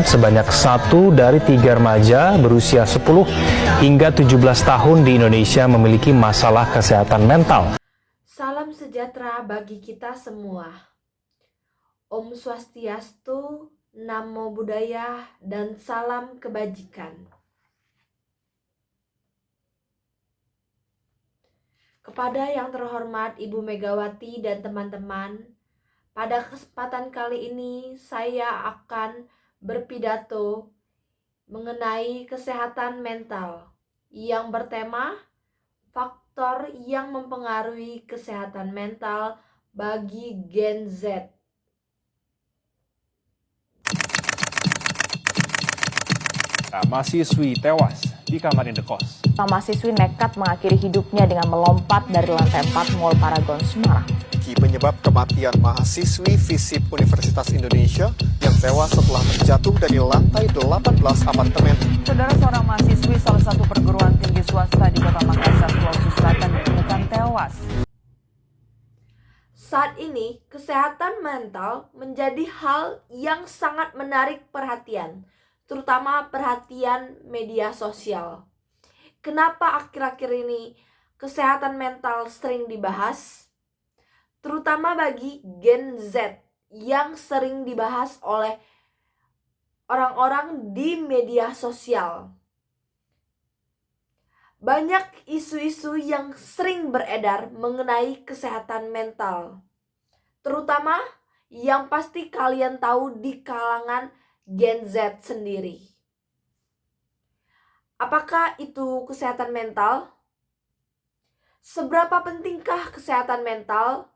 sebanyak 1 dari 3 remaja berusia 10 hingga 17 tahun di Indonesia memiliki masalah kesehatan mental. Salam sejahtera bagi kita semua. Om Swastiastu, Namo Buddhaya, dan salam kebajikan. Kepada yang terhormat Ibu Megawati dan teman-teman, pada kesempatan kali ini saya akan berpidato mengenai kesehatan mental yang bertema faktor yang mempengaruhi kesehatan mental bagi Gen Z. Mahasiswi tewas di kamar indekos. Mahasiswi nekat mengakhiri hidupnya dengan melompat dari lantai 4 Mall Paragon Semarang. Penyebab kematian mahasiswi FISIP Universitas Indonesia yang tewas setelah terjatuh dari lantai 18 apartemen. Saudara, seorang mahasiswi salah satu perguruan tinggi swasta di Kota Makassar, Sulawesi Selatan ditemukan tewas. Saat ini, kesehatan mental menjadi hal yang sangat menarik perhatian, terutama perhatian media sosial. Kenapa akhir-akhir ini kesehatan mental sering dibahas? Terutama bagi Gen Z yang sering dibahas oleh orang-orang di media sosial. Banyak isu-isu yang sering beredar mengenai kesehatan mental, terutama yang pasti kalian tahu di kalangan Gen Z sendiri. Apakah itu kesehatan mental? Seberapa pentingkah kesehatan mental?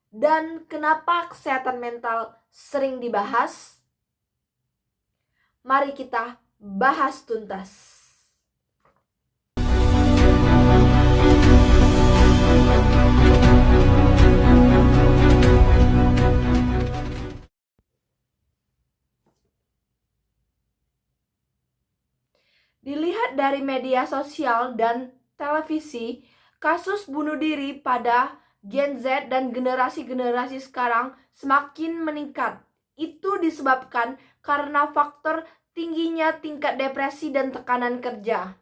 Dan kenapa kesehatan mental sering dibahas? Mari kita bahas tuntas. Dilihat dari media sosial dan televisi, kasus bunuh diri pada Gen Z dan generasi-generasi sekarang semakin meningkat. Itu disebabkan karena faktor tingginya tingkat depresi dan tekanan kerja.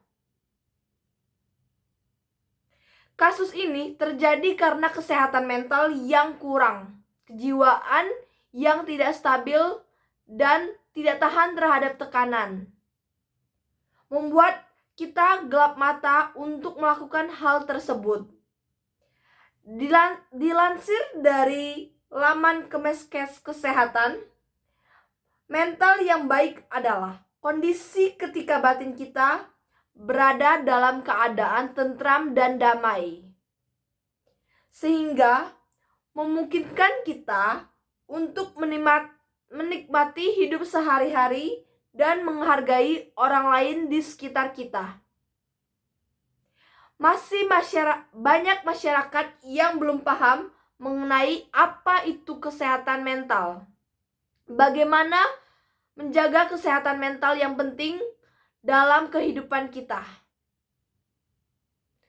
Kasus ini terjadi karena kesehatan mental yang kurang, kejiwaan yang tidak stabil, dan tidak tahan terhadap tekanan. Membuat kita gelap mata untuk melakukan hal tersebut. Dilansir dari laman Kemenkes Kesehatan, mental yang baik adalah kondisi ketika batin kita berada dalam keadaan tentram dan damai, sehingga memungkinkan kita untuk menikmati hidup sehari-hari dan menghargai orang lain di sekitar kita. Masih banyak masyarakat yang belum paham mengenai apa itu kesehatan mental. Bagaimana menjaga kesehatan mental yang penting dalam kehidupan kita.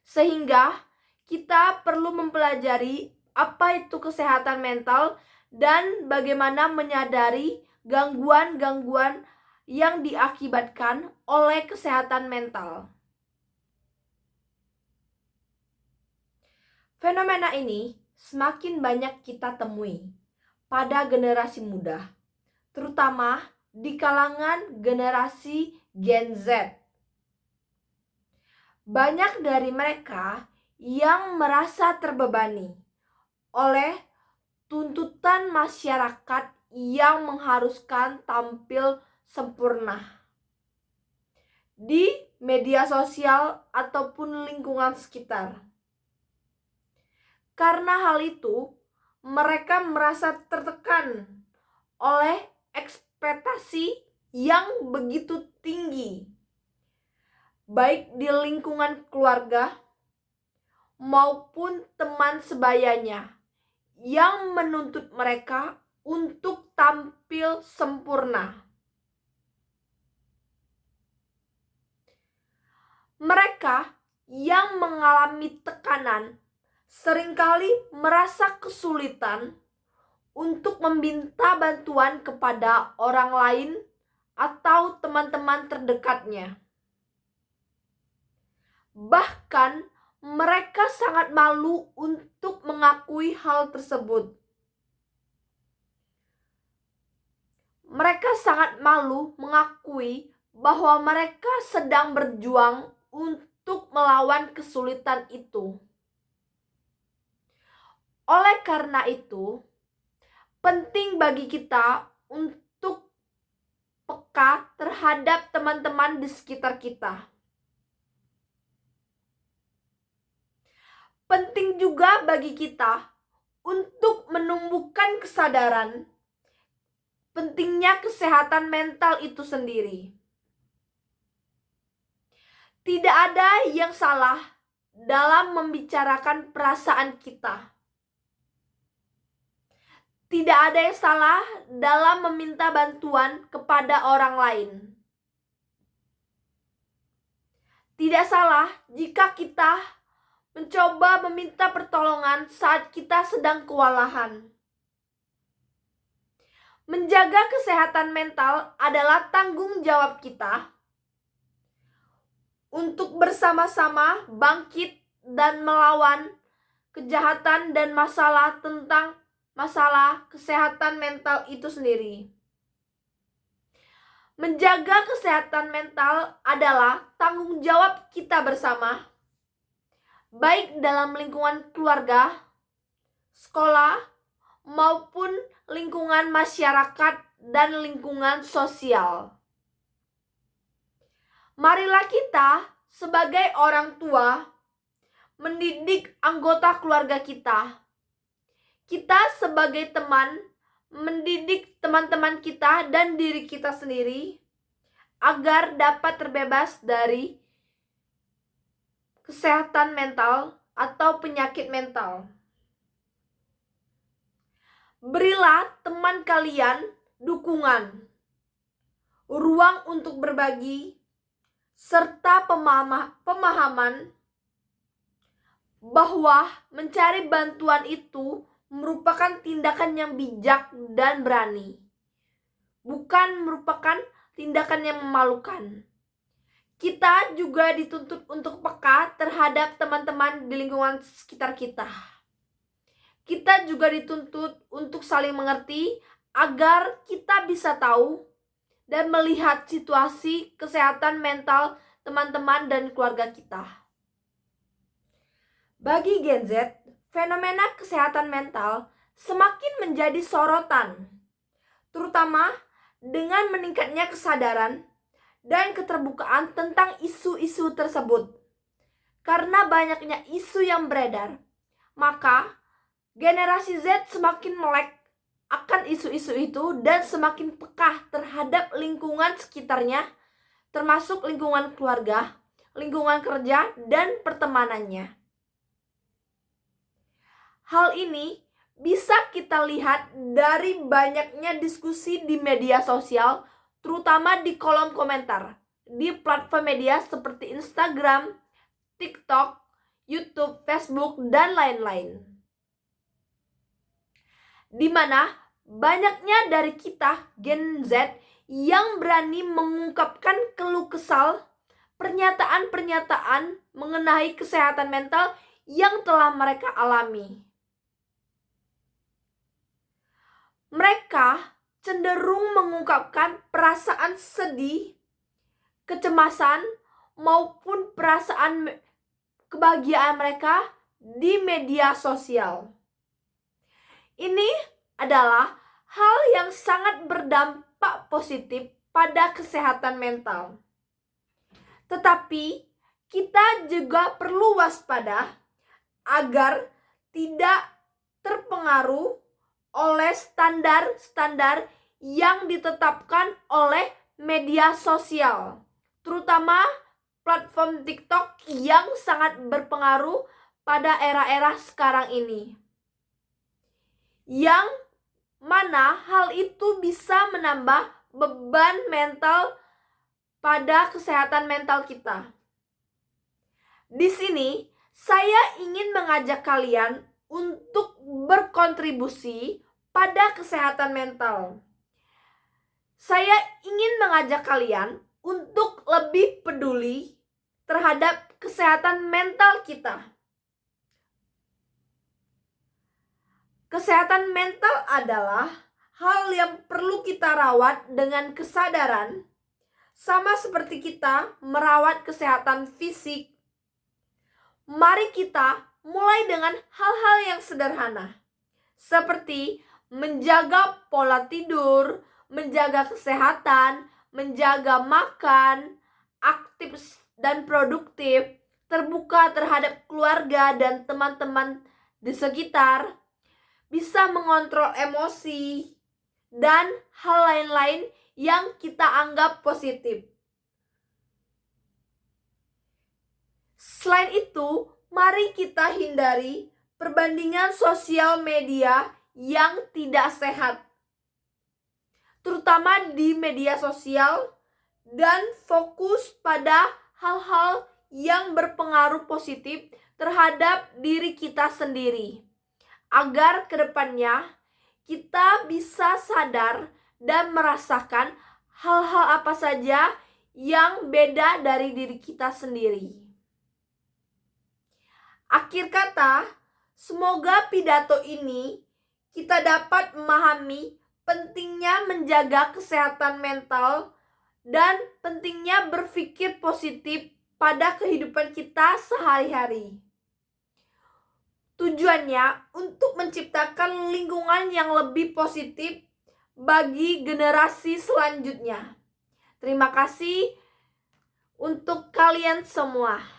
Sehingga kita perlu mempelajari apa itu kesehatan mental dan bagaimana menyadari gangguan-gangguan yang diakibatkan oleh kesehatan mental. Fenomena ini semakin banyak kita temui pada generasi muda, terutama di kalangan generasi Gen Z. Banyak dari mereka yang merasa terbebani oleh tuntutan masyarakat yang mengharuskan tampil sempurna di media sosial ataupun lingkungan sekitar. Karena hal itu, mereka merasa tertekan oleh ekspektasi yang begitu tinggi, baik di lingkungan keluarga maupun teman sebayanya, yang menuntut mereka untuk tampil sempurna. Mereka yang mengalami tekanan seringkali merasa kesulitan untuk meminta bantuan kepada orang lain atau teman-teman terdekatnya. Bahkan mereka sangat malu untuk mengakui hal tersebut. Mereka sangat malu mengakui bahwa mereka sedang berjuang untuk melawan kesulitan itu. Oleh karena itu, penting bagi kita untuk peka terhadap teman-teman di sekitar kita. Penting juga bagi kita untuk menumbuhkan kesadaran pentingnya kesehatan mental itu sendiri. Tidak ada yang salah dalam membicarakan perasaan kita. Tidak ada yang salah dalam meminta bantuan kepada orang lain. Tidak salah jika kita mencoba meminta pertolongan saat kita sedang kewalahan. Menjaga kesehatan mental adalah tanggung jawab kita untuk bersama-sama bangkit dan melawan kejahatan dan masalah kesehatan mental itu sendiri. Menjaga kesehatan mental adalah tanggung jawab kita bersama, baik dalam lingkungan keluarga, sekolah, maupun lingkungan masyarakat dan lingkungan sosial. Marilah kita sebagai orang tua mendidik anggota keluarga kita. Kita sebagai teman mendidik teman-teman kita dan diri kita sendiri agar dapat terbebas dari kesehatan mental atau penyakit mental. Berilah teman kalian dukungan, ruang untuk berbagi, serta pemahaman bahwa mencari bantuan itu merupakan tindakan yang bijak dan berani, bukan merupakan tindakan yang memalukan. Kita juga dituntut untuk peka terhadap teman-teman di lingkungan sekitar kita. Kita juga dituntut untuk saling mengerti agar kita bisa tahu dan melihat situasi kesehatan mental teman-teman dan keluarga kita. Bagi Gen Z, fenomena kesehatan mental semakin menjadi sorotan, terutama dengan meningkatnya kesadaran dan keterbukaan tentang isu-isu tersebut. Karena banyaknya isu yang beredar, maka generasi Z semakin melek akan isu-isu itu dan semakin peka terhadap lingkungan sekitarnya, termasuk lingkungan keluarga, lingkungan kerja, dan pertemanannya. Hal ini bisa kita lihat dari banyaknya diskusi di media sosial, terutama di kolom komentar, di platform media seperti Instagram, TikTok, YouTube, Facebook, dan lain-lain. Di mana banyaknya dari kita Gen Z yang berani mengungkapkan keluh kesal, pernyataan-pernyataan mengenai kesehatan mental yang telah mereka alami. Mereka cenderung mengungkapkan perasaan sedih, kecemasan, maupun perasaan kebahagiaan mereka di media sosial. Ini adalah hal yang sangat berdampak positif pada kesehatan mental. Tetapi kita juga perlu waspada agar tidak terpengaruh oleh standar-standar yang ditetapkan oleh media sosial, terutama platform TikTok yang sangat berpengaruh pada era-era sekarang ini. Yang mana hal itu bisa menambah beban mental pada kesehatan mental kita. Di sini saya ingin mengajak kalian untuk berkontribusi pada kesehatan mental. Saya ingin mengajak kalian untuk lebih peduli terhadap kesehatan mental kita. Kesehatan mental adalah hal yang perlu kita rawat dengan kesadaran, sama seperti kita merawat kesehatan fisik. Mari kita mulai dengan hal-hal yang sederhana, seperti menjaga pola tidur, menjaga kesehatan, menjaga makan, aktif dan produktif, terbuka terhadap keluarga dan teman-teman di sekitar, bisa mengontrol emosi, dan hal lain-lain yang kita anggap positif. Selain itu, mari kita hindari perbandingan sosial media yang tidak sehat, terutama di media sosial, dan fokus pada hal-hal yang berpengaruh positif terhadap diri kita sendiri, agar kedepannya kita bisa sadar dan merasakan hal-hal apa saja yang beda dari diri kita sendiri. Akhir kata, semoga pidato ini kita dapat memahami pentingnya menjaga kesehatan mental dan pentingnya berpikir positif pada kehidupan kita sehari-hari. Tujuannya untuk menciptakan lingkungan yang lebih positif bagi generasi selanjutnya. Terima kasih untuk kalian semua.